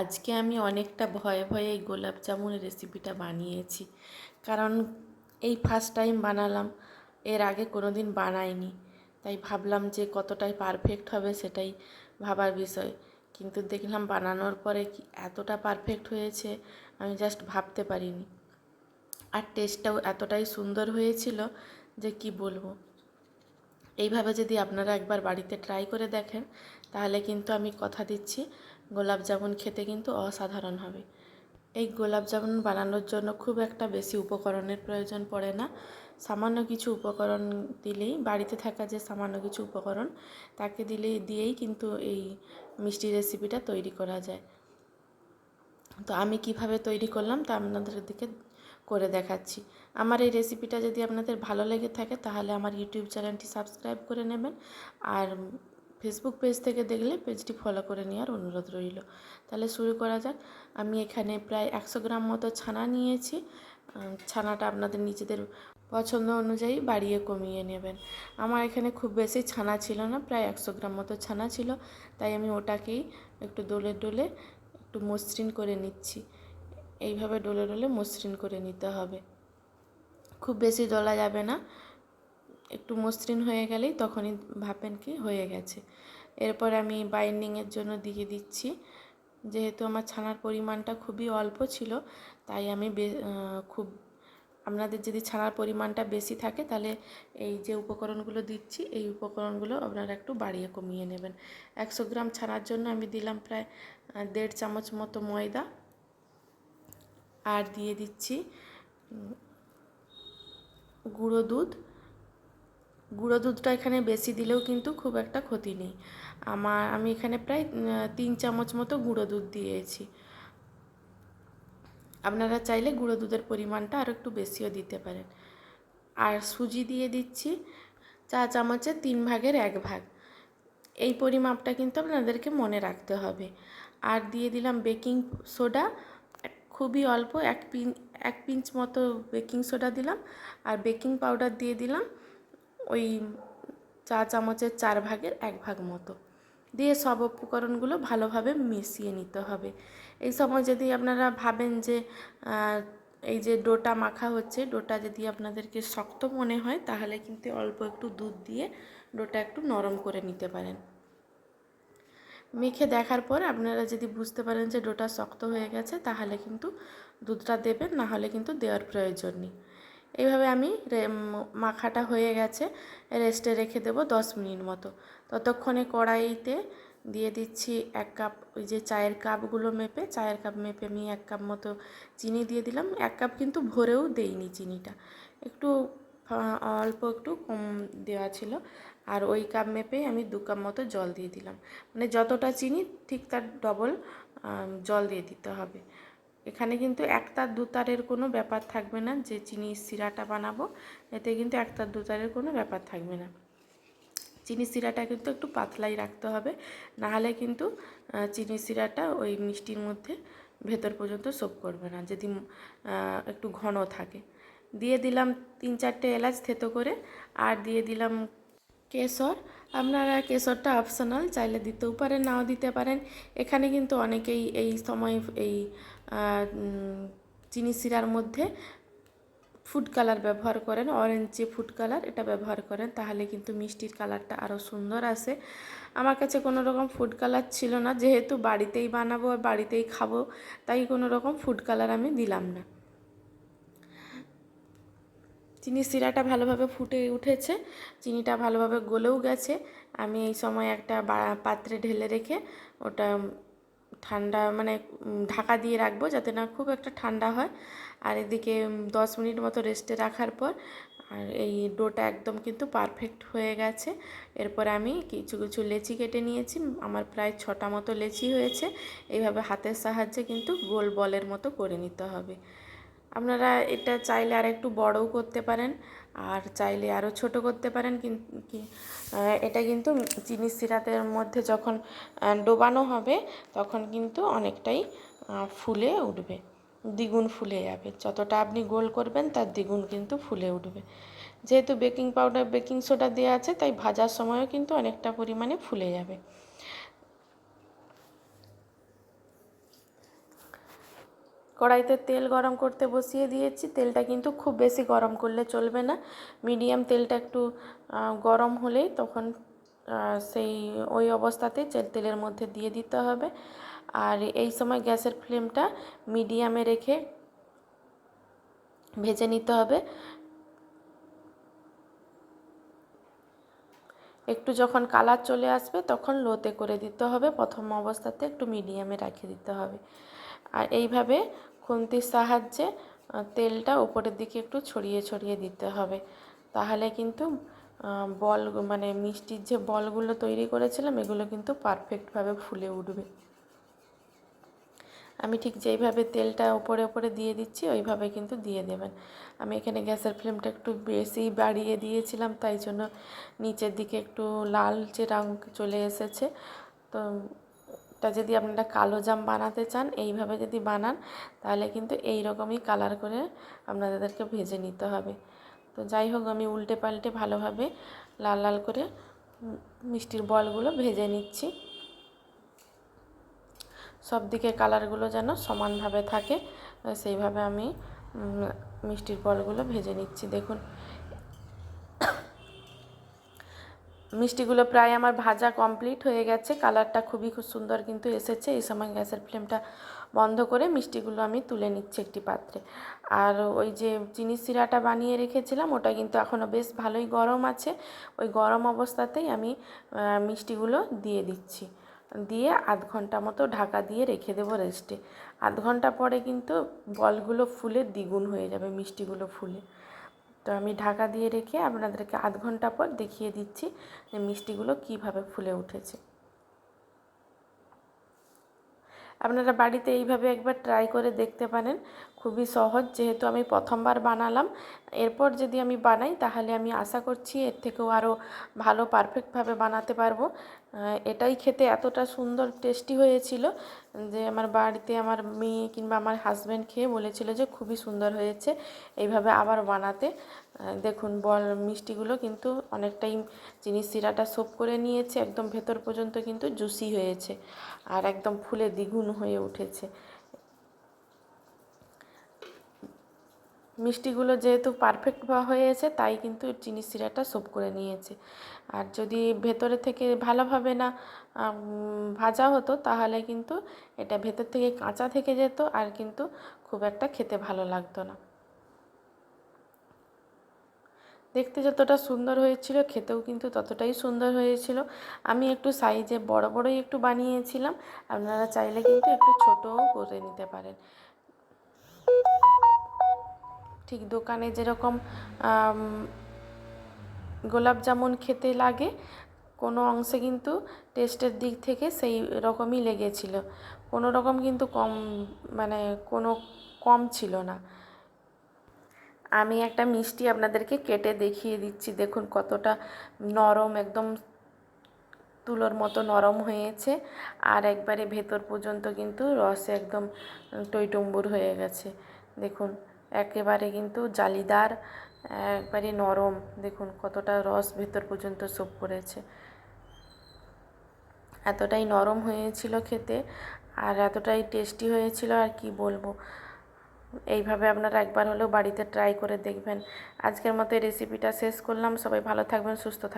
আজকে আমি অনেকটা ভয়ে ভয়ে এই গোলাপ জামুনের রেসিপিটা বানিয়েছি, কারণ এই ফার্স্ট টাইম বানালাম। এর আগে কোনো দিন বানাইনি, তাই ভাবলাম যে কতটাই পারফেক্ট হবে সেটাই ভাবার বিষয়। কিন্তু দেখলাম বানানোর পরে কি এতটা পারফেক্ট হয়েছে আমি জাস্ট ভাবতে পারিনি। আর টেস্টটাও এতটাই সুন্দর হয়েছিল যে কি বলবো। এইভাবে যদি আপনারা একবার বাড়িতে ট্রাই করে দেখেন তাহলে কিন্তু আমি কথা দিচ্ছি গোলাপ জামুন খেতে কিন্তু অসাধারণ হবে। এই গোলাপ জামুন বানানোর জন্য খুব একটা বেশি উপকরণের প্রয়োজন পড়ে না। সামান্য কিছু উপকরণ দিলেই, বাড়িতে থাকা যে সামান্য কিছু উপকরণ তাকে দিয়েই কিন্তু এই মিষ্টি রেসিপিটা তৈরি করা যায়। তো আমি কিভাবে তৈরি করলাম তা আপনাদের দিকে করে দেখাচ্ছি। আমার এই রেসিপিটা যদি আপনাদের ভালো লেগে থাকে তাহলে আমার ইউটিউব চ্যানেলটি সাবস্ক্রাইব করে নেবেন, আর ফেসবুক পেজ থেকে দেখলে পেজটি ফলো করে নেওয়ার অনুরোধ রইল। তাহলে শুরু করা যাক। আমি এখানে প্রায় 100 গ্রাম মতো ছানা নিয়েছি। ছানাটা আপনাদের নিজেদের পছন্দ অনুযায়ী বাড়িয়ে কমিয়ে নেবেন। আমার এখানে খুব বেশি ছানা ছিল না, প্রায় 100 গ্রাম মতো ছানা ছিল, তাই আমি ওটাকেই একটু ডলে ডলে একটু মসৃণ করে নিচ্ছি। এইভাবে ডলে ডলে মসৃণ করে নিতে হবে, খুব বেশি ডলা যাবে না। একটু মসৃণ হয়ে গেলেই তখনই ভাবেন কি হয়ে গেছে। এরপর আমি বাইন্ডিংয়ের জন্য দিয়ে দিচ্ছি। যেহেতু আমার ছানার পরিমাণটা খুবই অল্প ছিল, তাই আমি খুব আপনাদের যদি ছানার পরিমাণটা বেশি থাকে তাহলে এই যে উপকরণগুলো দিচ্ছি এই উপকরণগুলো আপনারা একটু বাড়িয়ে কমিয়ে নেবেন। 100 গ্রাম ছানার জন্য আমি দিলাম প্রায় 1.5 চামচ মতো ময়দা, আর দিয়ে দিচ্ছি গুঁড়ো দুধ। গুঁড়ো দুধটা এখানে বেশি দিলেও কিন্তু খুব একটা ক্ষতি নেই। আমি এখানে প্রায় 3 চামচ মতো গুঁড়ো দুধ দিয়েছি। আপনারা চাইলে গুঁড়ো দুধের পরিমাণটা আরও একটু বেশিও দিতে পারেন। আর সুজি দিয়ে দিচ্ছি চা চামচের 3 ভাগের 1 ভাগ। এই পরিমাপটা কিন্তু আপনাদেরকে মনে রাখতে হবে। আর দিয়ে দিলাম বেকিং সোডা, খুবই অল্প, এক পিঞ্চ মতো বেকিং সোডা দিলাম। আর বেকিং পাউডার দিয়ে দিলাম ওই চা চামচের 4 ভাগের 1 ভাগ মতো। দিয়ে সব উপকরণগুলো ভালোভাবে মিশিয়ে নিতে হবে। এই সময় যদি আপনারা ভাবেন যে এই যে ডোটা মাখা হচ্ছে, ডোটা যদি আপনাদেরকে শক্ত মনে হয় তাহলে কিন্তু অল্প একটু দুধ দিয়ে ডোটা একটু নরম করে নিতে পারেন। মেখে দেখার পর আপনারা যদি বুঝতে পারেন যে ডোটা শক্ত হয়ে গেছে তাহলে কিন্তু দুধটা দেবেন, না হলে কিন্তু দেওয়ার প্রয়োজন নেই। এইভাবে আমি মাখাটা হয়ে গেছে, রেস্টে রেখে দেবো 10 মিনিট মতো। ততক্ষণে কড়াইতে দিয়ে দিচ্ছি 1 কাপ, ওই যে চায়ের কাপগুলো মেপে, চায়ের কাপ মেপে আমি 1 কাপ মতো চিনি দিয়ে দিলাম। 1 কাপ কিন্তু ভরেও দেইনি চিনিটা, একটু অল্প একটু কম দেওয়া ছিল। আর ওই কাপ মেপেই আমি 2 কাপ মতো জল দিয়ে দিলাম, মানে যতটা চিনি ঠিক তার ডবল জল দিয়ে দিতে হবে। এখানে কিন্তু একতার দুতারের কোনো ব্যাপার থাকবে না, যে চিনির শিরাটা বানাবো এতে কিন্তু একতার দুতারের কোনো ব্যাপার থাকবে না। চিনির শিরাটা কিন্তু একটু পাতলাই রাখতে হবে, নাহলে কিন্তু চিনির শিরাটা ওই মিষ্টির মধ্যে ভেতর পর্যন্ত সোপ করবে না যদি একটু ঘন থাকে। দিয়ে দিলাম 3-4টে এলাচ থেতো করে, আর দিয়ে দিলাম কেশর। আপনারা কেশরটা অপশনাল, চাইলে দিতেও পারেন নাও দিতে পারেন। এখানে কিন্তু অনেকেই এই সময় এই চিনি শিরার মধ্যে ফুড কালার ব্যবহার করেন, অরেঞ্জ যে ফুড কালার এটা ব্যবহার করেন, তাহলে কিন্তু মিষ্টির কালারটা আরও সুন্দর আসে। আমার কাছে কোনো রকম ফুড কালার ছিল না, যেহেতু বাড়িতেই বানাবো আর বাড়িতেই খাবো, তাই কোনো রকম ফুড কালার আমি দিলাম না। চিনির শিরাটা ভালোভাবে ফুটে উঠেছে, চিনিটা ভালোভাবে গলেও গেছে। আমি এই সময় একটা পাত্রে ঢেলে রেখে ওটা ঠান্ডা, মানে ঢাকা দিয়ে রাখবো যাতে না খুব একটা ঠান্ডা হয়। আর এদিকে 10 মিনিট মতো রেস্টে রাখার পর আর এই ডোটা একদম কিন্তু পারফেক্ট হয়ে গেছে। এরপর আমি কিছু কিছু লেচি কেটে নিয়েছি, আমার প্রায় 6টা মতো লেচি হয়েছে। এইভাবে হাতের সাহায্যে কিন্তু গোল বলের মতো করে নিতে হবে। আপনারা এটা চাইলে আর একটু বড়ও করতে পারেন, আর চাইলে আরও ছোট করতে পারেন, কিন্তু এটা কিন্তু চিনির সিরাপের মধ্যে যখন ডোবানো হবে তখন কিন্তু অনেকটাই ফুলে উঠবে, দ্বিগুণ ফুলে যাবে। যতটা আপনি গোল করবেন তার দ্বিগুণ কিন্তু ফুলে উঠবে। যেহেতু বেকিং পাউডার বেকিং সোডা দেওয়া আছে তাই ভাজার সময়ও কিন্তু অনেকটা পরিমাণে ফুলে যাবে। কড়াইতে তেল গরম করতে বসিয়ে দিয়েছি। তেলটা কিন্তু খুব বেশি গরম করলে চলবে না, মিডিয়াম তেলটা একটু গরম হলেই তখন সেই ওই অবস্থাতে তেলের মধ্যে দিয়ে দিতে হবে। আর এই সময় গ্যাসের ফ্লেমটা মিডিয়ামে রেখে ভেজে নিতে হবে। একটু যখন কালার চলে আসবে তখন লোতে করে দিতে হবে, প্রথম অবস্থাতে একটু মিডিয়ামে রেখে দিতে হবে। আর এইভাবে খুন্তির সাহায্যে তেলটা উপরের দিকে একটু ছড়িয়ে ছড়িয়ে দিতে হবে, তাহলে কিন্তু বল মানে মিষ্টির যে বলগুলো তৈরি করেছিলাম এগুলো কিন্তু পারফেক্টভাবে ফুলে উঠবে। আমি ঠিক যেইভাবে তেলটা উপরে উপরে দিয়ে দিচ্ছি ওইভাবে কিন্তু দিয়ে দেবেন। আমি এখানে গ্যাসের ফ্লেমটা একটু বেশি বাড়িয়ে দিয়েছিলাম, তাই জন্য নিচের দিকে একটু লালচে রং চলে এসেছে। তো এটা যদি আপনারা কালো জাম বানাতে চান, এইভাবে যদি বানান তাহলে কিন্তু এই রকমই কালার করে আপনাদেরকে ভেজে নিতে হবে। তো যাই হোক, আমি উল্টে পাল্টে ভালোভাবে লাল লাল করে মিষ্টির বলগুলো ভেজে নিচ্ছি। সব দিকে কালারগুলো যেন সমানভাবে থাকে সেইভাবে আমি মিষ্টির বলগুলো ভেজে নিচ্ছি। দেখুন মিষ্টিগুলো প্রায় আমার ভাজা কমপ্লিট হয়ে গেছে, কালারটা খুব সুন্দর কিন্তু এসেছে। এই সময় গ্যাসের ফ্লেমটা বন্ধ করে মিষ্টিগুলো আমি তুলে নিচ্ছি একটি পাত্রে। আর ওই যে চিনি শিরাটা বানিয়ে রেখেছিলাম ওটা কিন্তু এখনও বেশ ভালোই গরম আছে, ওই গরম অবস্থাতেই আমি মিষ্টিগুলো দিয়ে দিচ্ছি। দিয়ে আধ ঘন্টা মতো ঢাকা দিয়ে রেখে দেবো রেস্টে। আধ ঘন্টা পরে কিন্তু বলগুলো ফুলে দ্বিগুণ হয়ে যাবে, মিষ্টিগুলো ফুলে। তো আমি ঢাকা দিয়ে রেখে আপনাদেরকে আধ ঘন্টা পর দেখিয়ে দিচ্ছি যে মিষ্টিগুলো কীভাবে ফুলে উঠেছে। আপনারা বাড়িতে এইভাবে একবার ট্রাই করে দেখতে পারেন, খুবই সহজ। যেহেতু আমি প্রথমবার বানালাম, এরপর যদি আমি বানাই তাহলে আমি আশা করছি এর থেকেও আরও ভালো পারফেক্টভাবে বানাতে পারবো। এটাই খেতে এতটা সুন্দর টেস্টি হয়েছিল যে আমার বাড়িতে আমার মেয়ে কিংবা আমার হাজব্যান্ড খেয়ে বলেছিল যে খুবই সুন্দর হয়েছে, এইভাবে আবার বানাতে। দেখুন মিষ্টিগুলো কিন্তু অনেকটাই চিনি শিরাটা সোপ করে নিয়েছে, একদম ভেতর পর্যন্ত কিন্তু জুসি হয়েছে আর একদম ফুলে দ্বিগুণ হয়ে উঠেছে। মিষ্টিগুলো যেহেতু পারফেক্ট হয়েছে তাই কিন্তু চিনি শিরাটা সোপ করে নিয়েছে। আর যদি ভেতরে থেকে ভালোভাবে না ভাজা হতো তাহলে কিন্তু এটা ভেতর থেকে কাঁচা থেকে যেত আর কিন্তু খুব একটা খেতে ভালো লাগতো না। দেখতে যতটা সুন্দর হয়েছিল খেতেও কিন্তু ততটাই সুন্দর হয়েছিল। আমি একটু সাইজে বড় বড়ই একটু বানিয়েছিলাম, আপনারা চাইলে কিন্তু একটু ছোটও করে নিতে পারেন। ঠিক দোকানে যেরকম গোলাপ জামুন খেতে লাগে কোনো অংশে কিন্তু টেস্টের দিক থেকে সেই রকমই লেগেছিল, কোনো রকম কিন্তু মানে কোনো কম ছিল না। আমি একটা মিষ্টি আপনাদেরকে কেটে দেখিয়ে দিচ্ছি, দেখুন কতটা নরম, একদম তুলোর মতো নরম হয়েছে আর একবারে ভেতর পর্যন্ত কিন্তু রসে একদম টইটুম্বুর হয়ে গেছে। দেখুন একেবারে কিন্তু জালিদার, একবারে নরম, দেখুন কতটা রস ভেতর পর্যন্ত সোপ করেছে। এতটাই নরম হয়েছিল খেতে আর এতটাই টেস্টি হয়েছিল আর কি বলবো। এইভাবে আপনারা একবার হলেও বাড়িতে ট্রাই করে দেখবেন। আজকের মতো এই রেসিপিটা শেষ করলাম। সবাই ভালো থাকবেন, সুস্থ থাকবেন।